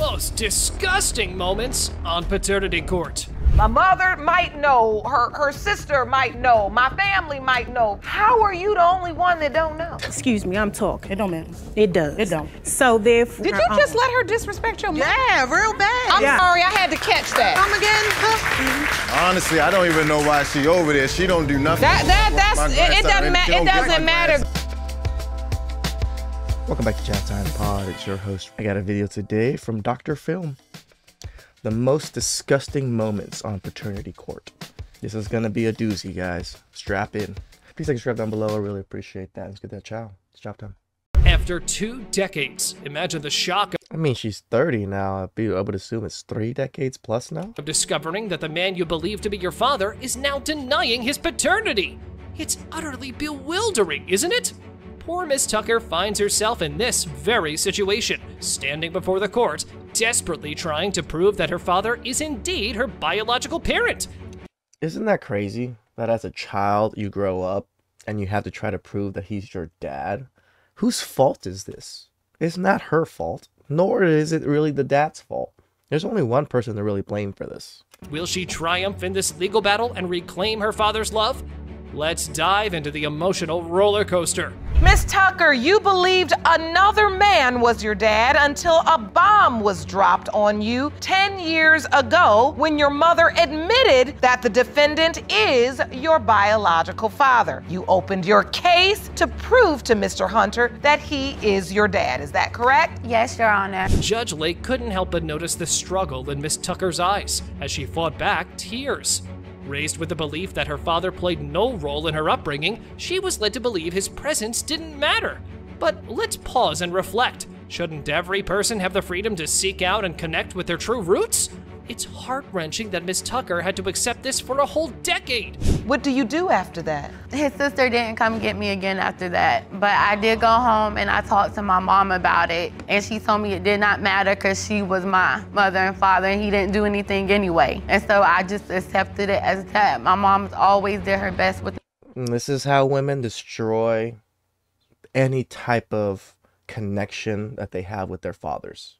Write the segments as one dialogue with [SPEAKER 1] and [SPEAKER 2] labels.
[SPEAKER 1] most disgusting moments on paternity court.
[SPEAKER 2] My mother might know, her sister might know, my family might know. How are you the only one that don't know?
[SPEAKER 3] Excuse me, I'm talking.
[SPEAKER 4] It don't matter.
[SPEAKER 3] It does.
[SPEAKER 4] It don't.
[SPEAKER 3] So therefore.
[SPEAKER 2] Did you just let her disrespect your mother?
[SPEAKER 4] Yeah, real bad.
[SPEAKER 2] I'm sorry, I had to catch that.
[SPEAKER 4] Come again?
[SPEAKER 5] Honestly, I don't even know why she over there. She don't do nothing.
[SPEAKER 2] It doesn't matter.
[SPEAKER 6] Welcome back to TheChowTimePod. It's your host. I got a video today from Dr. Film. The most disgusting moments on paternity court. This is gonna be a doozy, guys. Strap in. Please take a strap down below. I really appreciate that. Let's get that chow. It's chop time.
[SPEAKER 1] After 2 decades, imagine the shock
[SPEAKER 6] I mean, she's 30 now. I would assume it's 3 decades plus now.
[SPEAKER 1] of discovering that the man you believe to be your father is now denying his paternity. It's utterly bewildering, isn't it? Poor Miss Tucker finds herself in this very situation, standing before the court, desperately trying to prove that her father is indeed her biological parent.
[SPEAKER 6] Isn't that crazy that as a child you grow up and you have to try to prove that he's your dad? Whose fault is this? It's not her fault, nor is it really the dad's fault. There's only one person to really blame for this.
[SPEAKER 1] Will she triumph in this legal battle and reclaim her father's love? Let's dive into the emotional roller coaster.
[SPEAKER 2] Miss Tucker, you believed another man was your dad until a bomb was dropped on you 10 years ago when your mother admitted that the defendant is your biological father. You opened your case to prove to Mr. Hunter that he is your dad. Is that correct?
[SPEAKER 7] Yes, Your Honor.
[SPEAKER 1] Judge Lake couldn't help but notice the struggle in Miss Tucker's eyes as she fought back tears. Raised with the belief that her father played no role in her upbringing, she was led to believe his presence didn't matter. But let's pause and reflect. Shouldn't every person have the freedom to seek out and connect with their true roots? It's heart-wrenching that Miss Tucker had to accept this for a whole decade.
[SPEAKER 2] What do you do after that?
[SPEAKER 7] His sister didn't come get me again after that, but I did go home and I talked to my mom about it, and she told me it did not matter because she was my mother and father and he didn't do anything anyway. And so I just accepted it as that. My mom's always did her best with
[SPEAKER 6] And this is how women destroy any type of connection that they have with their fathers.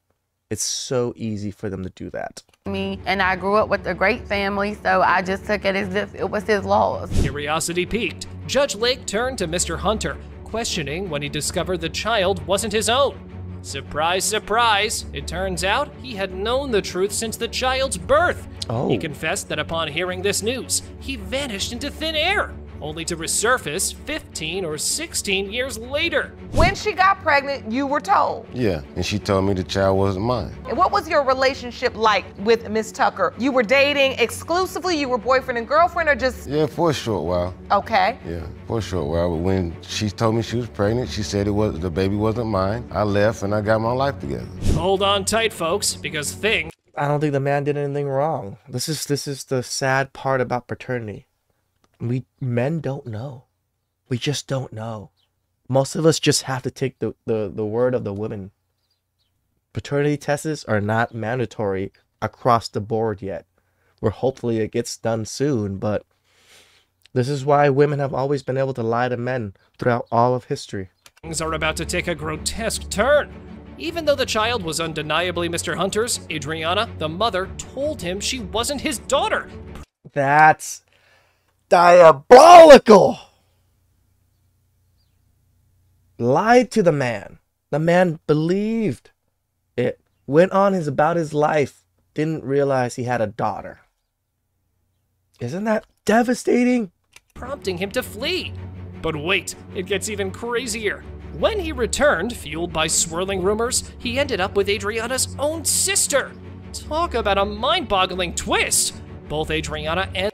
[SPEAKER 6] It's so easy for them to do that.
[SPEAKER 7] me, and I grew up with a great family, so I just took it as if it was his laws.
[SPEAKER 1] Curiosity piqued, Judge Lake turned to Mr. Hunter, questioning when he discovered the child wasn't his own. Surprise, surprise, it turns out he had known the truth since the child's birth.
[SPEAKER 6] Oh.
[SPEAKER 1] He confessed that upon hearing this news, he vanished into thin air, only to resurface 15 or 16 years later.
[SPEAKER 2] When she got pregnant, you were told.
[SPEAKER 5] Yeah, and she told me the child wasn't mine.
[SPEAKER 2] And what was your relationship like with Miss Tucker? You were dating exclusively, you were boyfriend and girlfriend, or just,
[SPEAKER 5] Yeah, for a short while.
[SPEAKER 2] okay.
[SPEAKER 5] Yeah, for a short while. But when she told me she was pregnant, she said the baby wasn't mine. I left and I got my life together.
[SPEAKER 1] Hold on tight, folks, because things
[SPEAKER 6] I don't think the man did anything wrong. This is the sad part about paternity. Men don't know. We just don't know. Most of us just have to take the word of the women. Paternity tests are not mandatory across the board yet. Where hopefully it gets done soon, but this is why women have always been able to lie to men throughout all of history.
[SPEAKER 1] are about to take a grotesque turn. Even though the child was undeniably Mr. Hunter's, Adriana, the mother, told him she wasn't his daughter.
[SPEAKER 6] That's diabolical! Lied to the man. The man believed it. Went on about his life. Didn't realize he had a daughter. Isn't that devastating?
[SPEAKER 1] Prompting him to flee. But wait, it gets even crazier. When he returned, fueled by swirling rumors, he ended up with Adriana's own sister. Talk about a mind-boggling twist. Both Adriana and...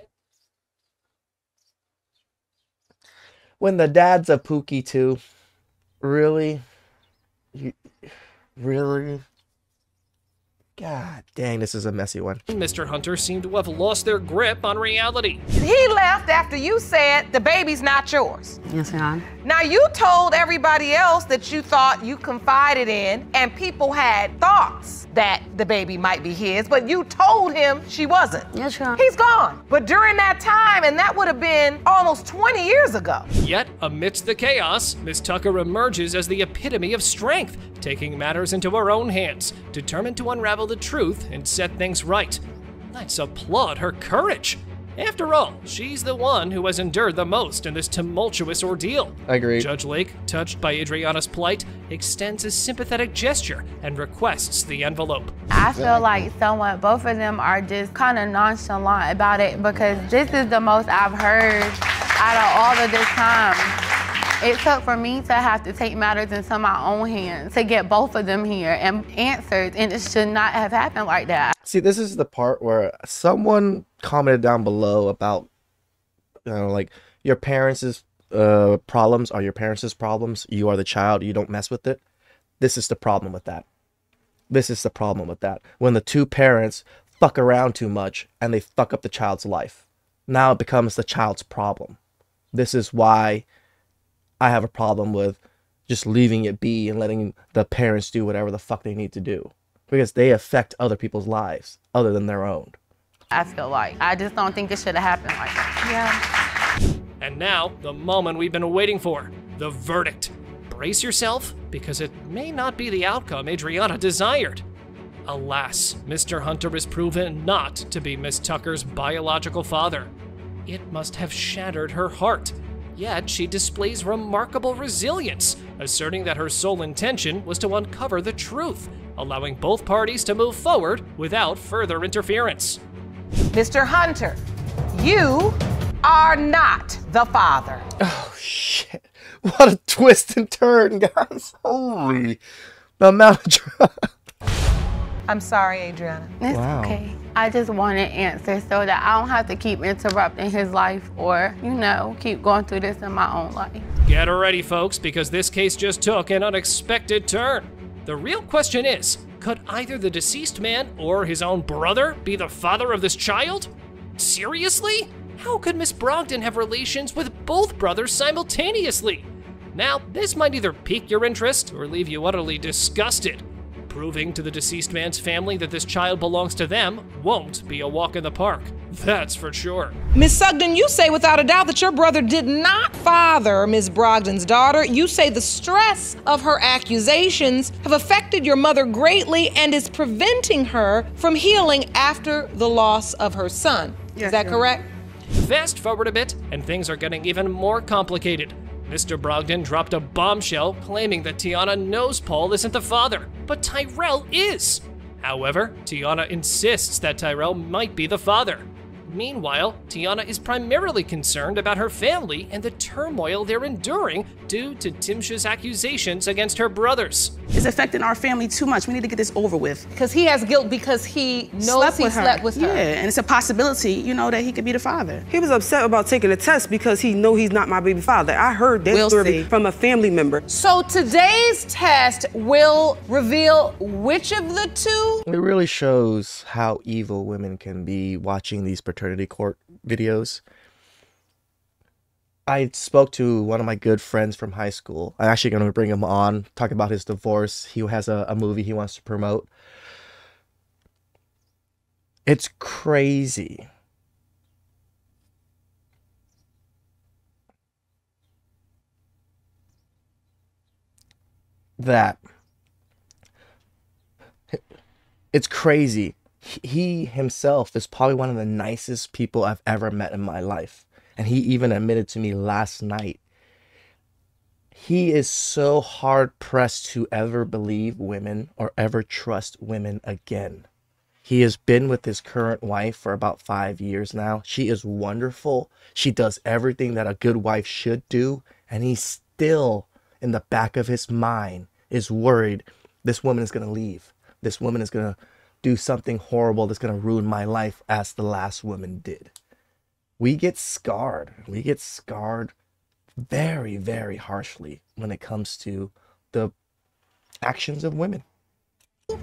[SPEAKER 6] When the dad's a pookie too. Really? Really? God dang, this is a messy one.
[SPEAKER 1] Mr. Hunter seemed to have lost their grip on reality.
[SPEAKER 2] He left after you said the baby's not yours.
[SPEAKER 4] Yes, Your Honor.
[SPEAKER 2] Now you told everybody else that you thought you confided in, and people had thoughts that the baby might be his, but you told him she wasn't.
[SPEAKER 4] Yes, Your Honor.
[SPEAKER 2] He's gone. But during that time, and that would have been almost 20 years ago.
[SPEAKER 1] Yet, amidst the chaos, Miss Tucker emerges as the epitome of strength, taking matters into her own hands, determined to unravel the truth and set things right. Let's applaud her courage. After all, she's the one who has endured the most in this tumultuous ordeal.
[SPEAKER 6] I agree.
[SPEAKER 1] Judge Lake, touched by Adriana's plight, extends a sympathetic gesture and requests the envelope.
[SPEAKER 7] I feel like both of them are just kind of nonchalant about it because this is the most I've heard out of all of this time. It took for me to have to take matters into my own hands to get both of them here and answered, and it should not have happened like that.
[SPEAKER 6] See, this is the part where someone commented down below about, like, your parents' problems are your parents' problems. You are the child. You don't mess with it. This is the problem with that. This is the problem with that. When the two parents fuck around too much and they fuck up the child's life. Now it becomes the child's problem. This is why I have a problem with just leaving it be and letting the parents do whatever the fuck they need to do. Because they affect other people's lives other than their own.
[SPEAKER 7] I feel like I just don't think it should have happened like that.
[SPEAKER 2] Yeah.
[SPEAKER 1] And now, the moment we've been waiting for, the verdict. Brace yourself, because it may not be the outcome Adriana desired. Alas, Mr. Hunter is proven not to be Miss Tucker's biological father. It must have shattered her heart. Yet she displays remarkable resilience, asserting that her sole intention was to uncover the truth, allowing both parties to move forward without further interference.
[SPEAKER 2] Mr. Hunter, you are not the father.
[SPEAKER 6] Oh, shit. What a twist and turn, guys. Holy. The amount of drama.
[SPEAKER 2] I'm sorry, Adriana.
[SPEAKER 7] It's okay. I just wanted answers so that I don't have to keep interrupting his life or, keep going through this in my own life.
[SPEAKER 1] Get ready, folks, because this case just took an unexpected turn. The real question is, could either the deceased man or his own brother be the father of this child? Seriously? How could Miss Brogdon have relations with both brothers simultaneously? Now, this might either pique your interest or leave you utterly disgusted. Proving to the deceased man's family that this child belongs to them won't be a walk in the park. That's for sure.
[SPEAKER 2] Miss Sugden, you say without a doubt that your brother did not father Miss Brogdon's daughter. You say the stress of her accusations have affected your mother greatly and is preventing her from healing after the loss of her son. Is that correct?
[SPEAKER 1] Fast forward a bit, and things are getting even more complicated. Mr. Brogdon dropped a bombshell claiming that Tiana knows Paul isn't the father, but Tyrell is. However, Tiana insists that Tyrell might be the father. Meanwhile, Tiana is primarily concerned about her family and the turmoil they're enduring due to Timsha's accusations against her brothers.
[SPEAKER 3] It's affecting our family too much. We need to get this over with.
[SPEAKER 2] Because he has guilt because he knows he slept with her.
[SPEAKER 3] Yeah, and it's a possibility, that he could be the father.
[SPEAKER 8] He was upset about taking the test because he know he's not my baby father. I heard that story from a family member.
[SPEAKER 2] So today's test will reveal which of the two?
[SPEAKER 6] It really shows how evil women can be watching these paternity court videos. I spoke to one of my good friends from high school. I'm actually going to bring him on, talk about his divorce. He has a movie he wants to promote. It's crazy. It's crazy. He himself is probably one of the nicest people I've ever met in my life. And he even admitted to me last night. He is so hard-pressed to ever believe women or ever trust women again. He has been with his current wife for about 5 years now. She is wonderful. She does everything that a good wife should do. And he still, in the back of his mind, is worried this woman is going to leave. This woman is going to do something horrible that's going to ruin my life as the last woman did. We get scarred. We get scarred very, very harshly when it comes to the actions of women.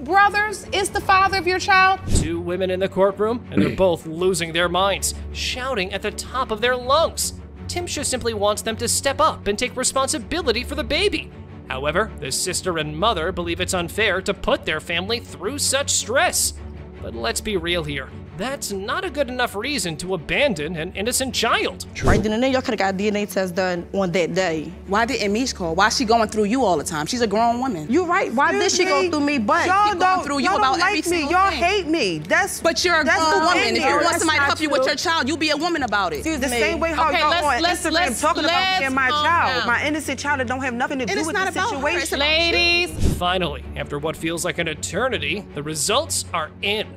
[SPEAKER 2] Brothers is the father of your child?
[SPEAKER 1] Two women in the courtroom, and they're both losing their minds, shouting at the top of their lungs. Timsha simply wants them to step up and take responsibility for the baby. However, the sister and mother believe it's unfair to put their family through such stress. But let's be real here. That's not a good enough reason to abandon an innocent child.
[SPEAKER 9] Right then and there, y'all could have got a DNA test done on that day.
[SPEAKER 3] Why didn't Mish call? Why is she going through you all the time? She's a grown woman.
[SPEAKER 9] You're right. Why did she go through me? But
[SPEAKER 8] y'all
[SPEAKER 3] going through you
[SPEAKER 8] y'all
[SPEAKER 3] about
[SPEAKER 8] don't
[SPEAKER 3] every
[SPEAKER 8] like me.
[SPEAKER 3] single
[SPEAKER 8] Y'all
[SPEAKER 3] thing.
[SPEAKER 8] hate me.
[SPEAKER 3] But you're a
[SPEAKER 8] that's
[SPEAKER 3] grown
[SPEAKER 8] the
[SPEAKER 3] woman.
[SPEAKER 8] thing
[SPEAKER 3] If you
[SPEAKER 8] there.
[SPEAKER 3] want
[SPEAKER 8] That's
[SPEAKER 3] somebody to
[SPEAKER 8] not
[SPEAKER 3] help you with
[SPEAKER 8] true.
[SPEAKER 3] your child, you be a woman about it.
[SPEAKER 8] The same way how
[SPEAKER 7] Okay,
[SPEAKER 8] y'all on
[SPEAKER 7] let's-
[SPEAKER 8] Instagram talking about me and my
[SPEAKER 7] calm
[SPEAKER 8] child.
[SPEAKER 7] down.
[SPEAKER 8] My innocent child that don't have nothing to
[SPEAKER 3] And
[SPEAKER 8] do
[SPEAKER 3] it's
[SPEAKER 8] with
[SPEAKER 3] not
[SPEAKER 8] the
[SPEAKER 3] about her, it's
[SPEAKER 8] situation.
[SPEAKER 3] about
[SPEAKER 7] Ladies,
[SPEAKER 1] Finally, after what feels like an eternity, the results are in.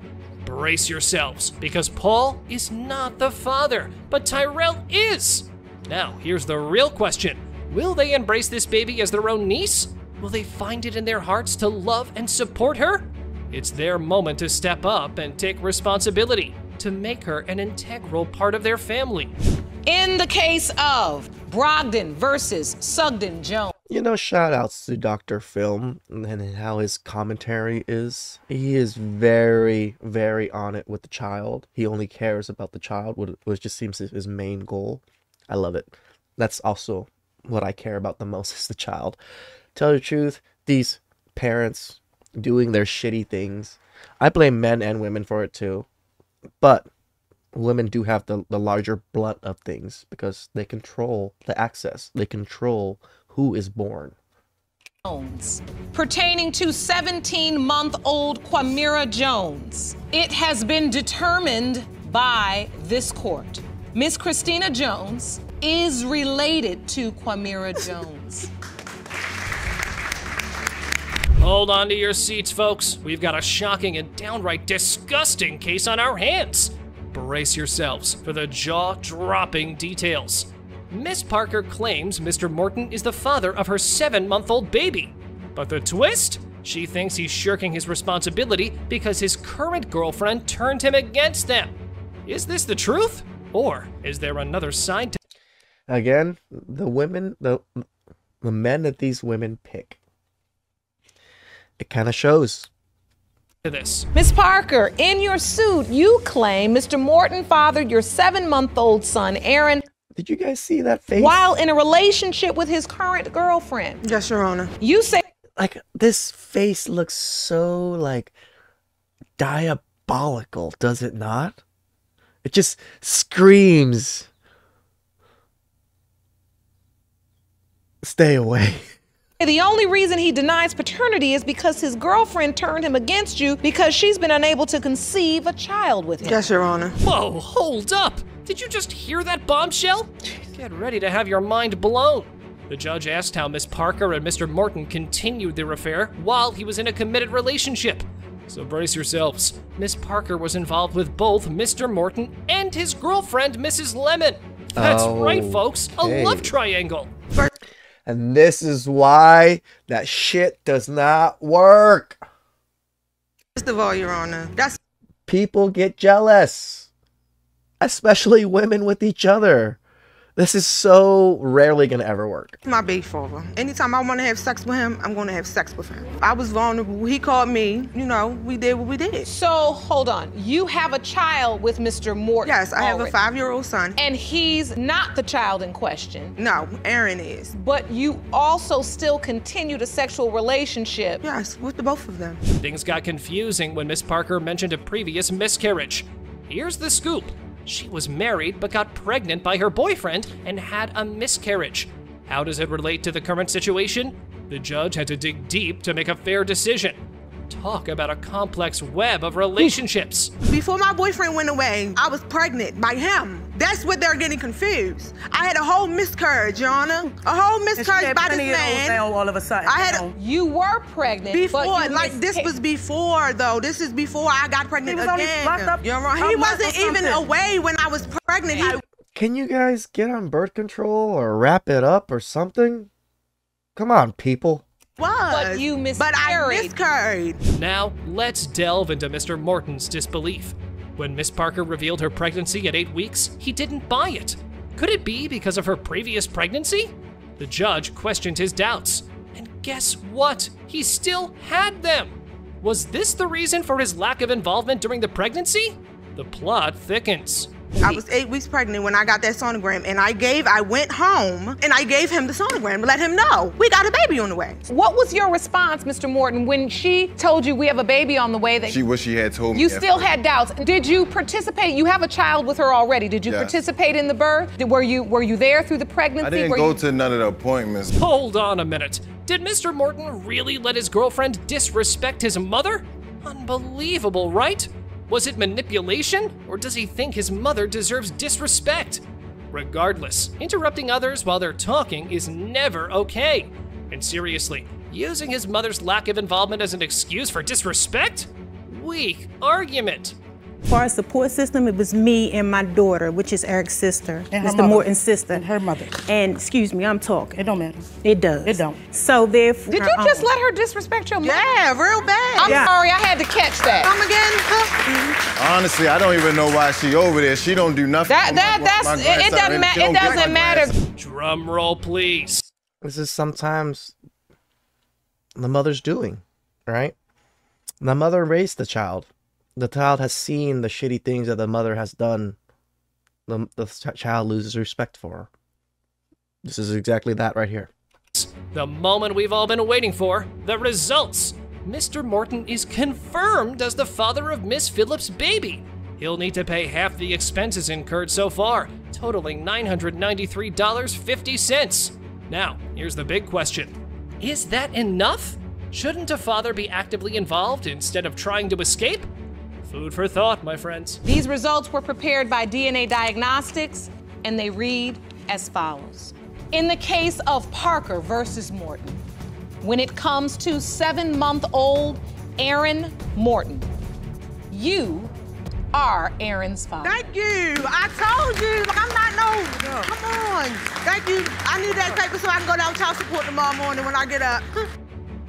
[SPEAKER 1] Brace yourselves, because Paul is not the father, but Tyrell is. Now, here's the real question. Will they embrace this baby as their own niece? Will they find it in their hearts to love and support her? It's their moment to step up and take responsibility, to make her an integral part of their family.
[SPEAKER 2] In the case of Brogdon versus Sugden Jones.
[SPEAKER 6] You know, shout outs to Dr. Film and how his commentary is. He is very, very on it with the child. He only cares about the child, which just seems his main goal. I love it. That's also what I care about the most is the child. Tell you the truth, these parents doing their shitty things, I blame men and women for it too. But women do have the larger blunt of things because they control the access. They control who is born.
[SPEAKER 2] Pertaining to 17-month-old Quamira Jones. It has been determined by this court. Miss Christina Jones is related to Quamira Jones.
[SPEAKER 1] Hold on to your seats, folks. We've got a shocking and downright disgusting case on our hands. Brace yourselves for the jaw-dropping details. Miss Parker claims Mr. Morton is the father of her 7-month-old baby. But the twist? She thinks he's shirking his responsibility because his current girlfriend turned him against them. Is this the truth? Or is there another side to
[SPEAKER 6] Again, the women, the men that these women pick. It kind of shows.
[SPEAKER 1] this?
[SPEAKER 2] Miss Parker, in your suit, you claim Mr. Morton fathered your 7-month-old son, Aaron,
[SPEAKER 6] Did you guys see that face?
[SPEAKER 2] while in a relationship with his current girlfriend.
[SPEAKER 8] Yes, Your Honor.
[SPEAKER 2] You say
[SPEAKER 6] Like, this face looks so, like, diabolical, does it not? It just screams. Stay away.
[SPEAKER 2] the only reason he denies paternity is because his girlfriend turned him against you because she's been unable to conceive a child with him.
[SPEAKER 8] Yes, Your Honor.
[SPEAKER 1] Whoa, hold up! Did you just hear that bombshell? Get ready to have your mind blown. The judge asked how Miss Parker and Mr. Morton continued their affair while he was in a committed relationship. So brace yourselves. Miss Parker was involved with both Mr. Morton and his girlfriend, Mrs. Lemon. That's right, folks, a
[SPEAKER 6] Okay.
[SPEAKER 1] love triangle.
[SPEAKER 6] And this is why that shit does not work.
[SPEAKER 8] First of all, Your Honor, that's
[SPEAKER 6] People get jealous, especially women with each other. This is so rarely gonna ever work.
[SPEAKER 8] my big father. Anytime I want to have sex with him, I'm going to have sex with him. I was vulnerable. He called me. You know, we did what we did.
[SPEAKER 2] So, hold on. You have a child with Mr. Morton.
[SPEAKER 8] Yes, I have a
[SPEAKER 2] already.
[SPEAKER 8] 5-year-old son.
[SPEAKER 2] And he's not the child in question.
[SPEAKER 8] No, Aaron is.
[SPEAKER 2] But you also still continued a sexual relationship.
[SPEAKER 8] Yes, with the both of them.
[SPEAKER 1] Things got confusing when Miss Parker mentioned a previous miscarriage. Here's the scoop. She was married but got pregnant by her boyfriend and had a miscarriage. How does it relate to the current situation? The judge had to dig deep to make a fair decision. Talk about a complex web of relationships.
[SPEAKER 8] Before my boyfriend went away, I was pregnant by him. That's what they're getting confused. I had a whole miscarriage, Your Honor. A whole miscarriage by this man.
[SPEAKER 9] all of a sudden.
[SPEAKER 8] I had a,
[SPEAKER 2] You were pregnant.
[SPEAKER 8] before,
[SPEAKER 2] but you
[SPEAKER 8] like this was before though. This is before I got pregnant
[SPEAKER 9] He was only
[SPEAKER 8] again.
[SPEAKER 9] locked up
[SPEAKER 8] You're wrong.
[SPEAKER 9] a
[SPEAKER 8] He
[SPEAKER 9] month or
[SPEAKER 8] wasn't even
[SPEAKER 9] something.
[SPEAKER 8] away when I was pregnant. He
[SPEAKER 6] Can you guys get on birth control or wrap it up or something? Come on, people.
[SPEAKER 8] was.
[SPEAKER 2] But you
[SPEAKER 8] But I
[SPEAKER 2] miscarried.
[SPEAKER 8] miscarried.
[SPEAKER 1] Now, let's delve into Mr. Morton's disbelief. When Miss Parker revealed her pregnancy at 8 weeks, he didn't buy it. Could it be because of her previous pregnancy? The judge questioned his doubts. And guess what? He still had them. Was this the reason for his lack of involvement during the pregnancy? The plot thickens.
[SPEAKER 8] I was 8 weeks pregnant when I got that sonogram, and I went home and I gave him the sonogram to let him know we got a baby on the way.
[SPEAKER 2] What was your response, Mr. Morton, when she told you we have a baby on the way? That
[SPEAKER 5] She had told me.
[SPEAKER 2] you still had doubts. Did you participate? You have a child with her already. Did you participate in the birth? Were you there through the pregnancy?
[SPEAKER 5] I didn't go to none of the appointments.
[SPEAKER 1] Hold on a minute. Did Mr. Morton really let his girlfriend disrespect his mother? Unbelievable, right? Was it manipulation, or does he think his mother deserves disrespect? Regardless, interrupting others while they're talking is never okay. And seriously, using his mother's lack of involvement as an excuse for disrespect? Weak argument.
[SPEAKER 9] As far as support system, it was me and my daughter, which is Eric's sister,
[SPEAKER 3] Mr.
[SPEAKER 9] Morton's sister.
[SPEAKER 3] And her mother.
[SPEAKER 9] And excuse me, I'm talking.
[SPEAKER 3] It don't matter.
[SPEAKER 9] It does.
[SPEAKER 3] It don't.
[SPEAKER 9] So therefore,
[SPEAKER 2] Did you just let her disrespect your mother?
[SPEAKER 8] Yeah, real bad.
[SPEAKER 2] I'm sorry, I had to catch that.
[SPEAKER 8] Come again?
[SPEAKER 5] Honestly, I don't even know why she over there. She don't do nothing.
[SPEAKER 2] It doesn't matter.
[SPEAKER 1] Drum roll, please.
[SPEAKER 6] This is sometimes the mother's doing, right? The mother raised the child. The child has seen the shitty things that the mother has done. The child loses respect for her. This is exactly that right here.
[SPEAKER 1] The moment we've all been waiting for, the results. Mr. Morton is confirmed as the father of Miss Phillips' baby. He'll need to pay half the expenses incurred so far, totaling $993.50. Now, here's the big question. Is that enough? Shouldn't a father be actively involved instead of trying to escape? Food for thought, my friends.
[SPEAKER 2] These results were prepared by DNA Diagnostics, and they read as follows. In the case of Parker versus Morton, when it comes to 7-month-old Aaron Morton, you are Aaron's father.
[SPEAKER 8] Thank you. I told you. Like, I'm not no. Come on. Thank you. I need that paper so I can go down child support tomorrow morning when I get up.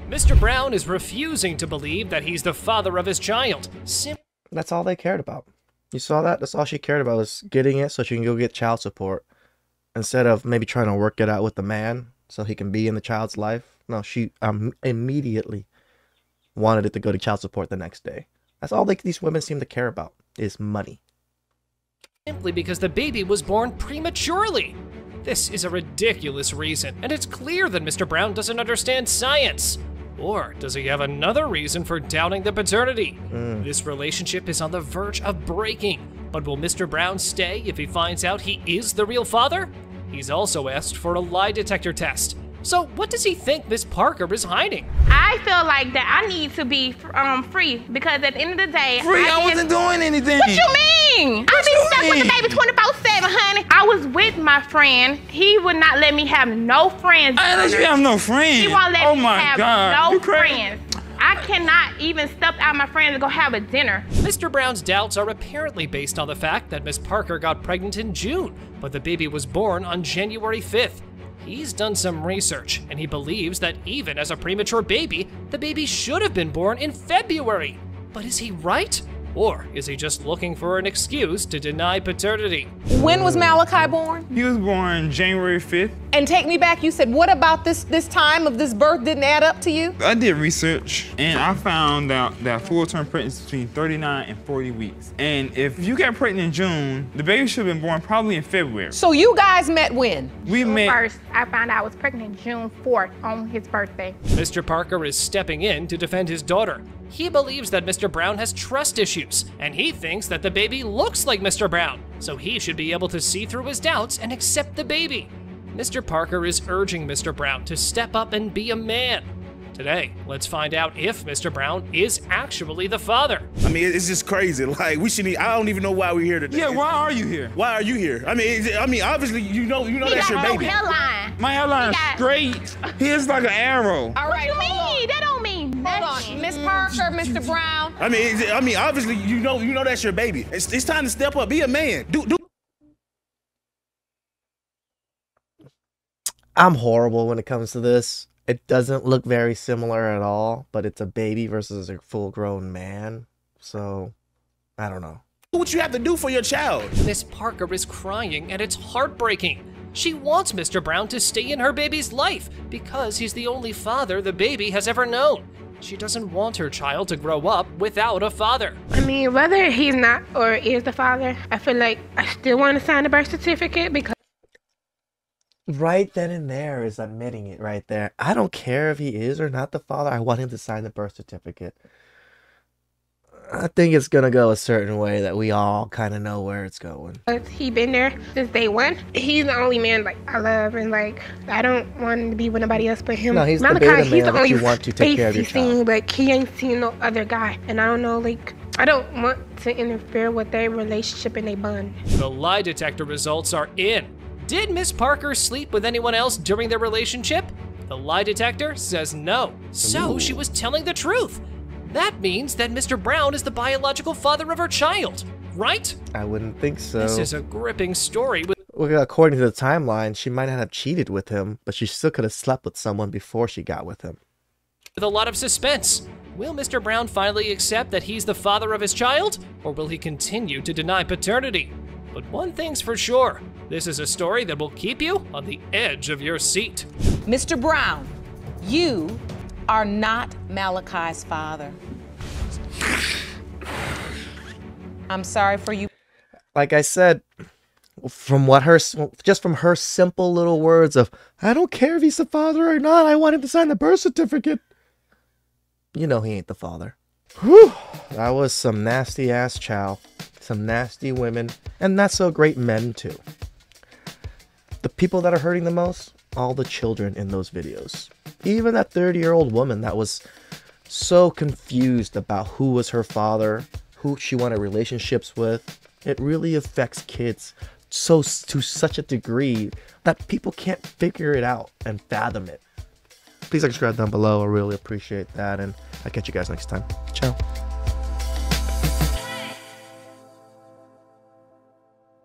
[SPEAKER 1] Mr. Brown is refusing to believe that he's the father of his child.
[SPEAKER 6] That's all they cared about. You saw that? That's all she cared about, was getting it so she can go get child support, instead of maybe trying to work it out with the man so he can be in the child's life. No, she immediately wanted it to go to child support the next day. That's all these women seem to care about, is money.
[SPEAKER 1] Simply because the baby was born prematurely. This is a ridiculous reason, and it's clear that Mr. Brown doesn't understand science. Or does he have another reason for doubting the paternity? This relationship is on the verge of breaking, but will Mr. Brown stay if he finds out he is the real father? He's also asked for a lie detector test. So what does he think Miss Parker is hiding?
[SPEAKER 7] I feel like that I need to be free because at the end of the day,
[SPEAKER 10] I wasn't doing anything.
[SPEAKER 7] What you mean? I be stuck with the baby 24/7, honey. I was with my friend. He would not let me have no friends.
[SPEAKER 10] I let you have no friends.
[SPEAKER 7] He won't let me have no
[SPEAKER 10] You crazy?
[SPEAKER 7] friends. I cannot even step out my friends to go have a dinner.
[SPEAKER 1] Mr. Brown's doubts are apparently based on the fact that Miss Parker got pregnant in June, but the baby was born on January 5th. He's done some research, and he believes that even as a premature baby, the baby should have been born in February. But is he right? Or is he just looking for an excuse to deny paternity?
[SPEAKER 2] When was Malachi born?
[SPEAKER 10] He was born January 5th.
[SPEAKER 2] And take me back, you said, what about this time of this birth didn't add up to you?
[SPEAKER 10] I did research, and I found out that full-term pregnancy is between 39 and 40 weeks. And if you got pregnant in June, the baby should have been born probably in February.
[SPEAKER 2] So you guys met when?
[SPEAKER 10] We met
[SPEAKER 7] First, I found out I was pregnant June 4th on his birthday.
[SPEAKER 1] Mr. Parker is stepping in to defend his daughter. He believes that Mr. Brown has trust issues, and he thinks that the baby looks like Mr. Brown, so he should be able to see through his doubts and accept the baby. Mr. Parker is urging Mr. Brown to step up and be a man. Today, let's find out if Mr. Brown is actually the father.
[SPEAKER 11] I mean, it's just crazy. Like, I don't even know why we're here today.
[SPEAKER 10] Yeah, why are you here?
[SPEAKER 11] Why are you here? I mean, obviously, you know that's your baby.
[SPEAKER 7] Hairline.
[SPEAKER 10] My hairline is straight. Here's like an arrow.
[SPEAKER 2] All right,
[SPEAKER 7] What you mean? That don't mean
[SPEAKER 2] hold
[SPEAKER 7] nothing.
[SPEAKER 2] on. Miss Parker, Mr. Brown.
[SPEAKER 11] I mean, obviously, you know that's your baby. It's time to step up. Be a man. Do.
[SPEAKER 6] I'm horrible when it comes to this. It doesn't look very similar at all, but it's a baby versus a full-grown man. So, I don't know.
[SPEAKER 11] Do what you have to do for your child.
[SPEAKER 1] Miss Parker is crying, and it's heartbreaking. She wants Mr. Brown to stay in her baby's life because he's the only father the baby has ever known. She doesn't want her child to grow up without a father.
[SPEAKER 12] I mean, whether he's not or is the father, I feel like I still want to sign the birth certificate because
[SPEAKER 6] Right then and there is admitting it right there. I don't care if he is or not the father. I want him to sign the birth certificate. I think it's gonna go a certain way that we all kind of know where it's going.
[SPEAKER 12] he been there since day one. He's the only man like I love, and like I don't want him to be with nobody else but him.
[SPEAKER 6] No, he's the
[SPEAKER 12] Malachi,
[SPEAKER 6] beta
[SPEAKER 12] he's
[SPEAKER 6] male
[SPEAKER 12] the
[SPEAKER 6] that
[SPEAKER 12] only
[SPEAKER 6] you want to take care of your
[SPEAKER 12] face he's seen,
[SPEAKER 6] child.
[SPEAKER 12] but he ain't seen no other guy. And I don't know, like I don't want to interfere with their relationship and their bond.
[SPEAKER 1] The lie detector results are in. Did Miss Parker sleep with anyone else during their relationship? The lie detector says no. So she was telling the truth. That means that Mr. Brown is the biological father of her child, right?
[SPEAKER 6] I wouldn't think so.
[SPEAKER 1] This is a gripping story with
[SPEAKER 6] Well, according to the timeline, she might not have cheated with him, but she still could have slept with someone before she got with him.
[SPEAKER 1] a lot of suspense. Will Mr. Brown finally accept that he's the father of his child, or will he continue to deny paternity? But one thing's for sure, this is a story that will keep you on the edge of your seat.
[SPEAKER 2] Mr. Brown, you are not Malachi's father. I'm sorry for you.
[SPEAKER 6] Like I said, from her simple little words of, I don't care if he's the father or not, I want him to sign the birth certificate. You know he ain't the father. Whew, that was some nasty ass chow. Some nasty women, and not so great men too. The people that are hurting the most, all the children in those videos. Even that 30-year-old woman that was so confused about who was her father, who she wanted relationships with. It really affects kids to such a degree that people can't figure it out and fathom it. Please subscribe down below. I really appreciate that, and I'll catch you guys next time. Ciao.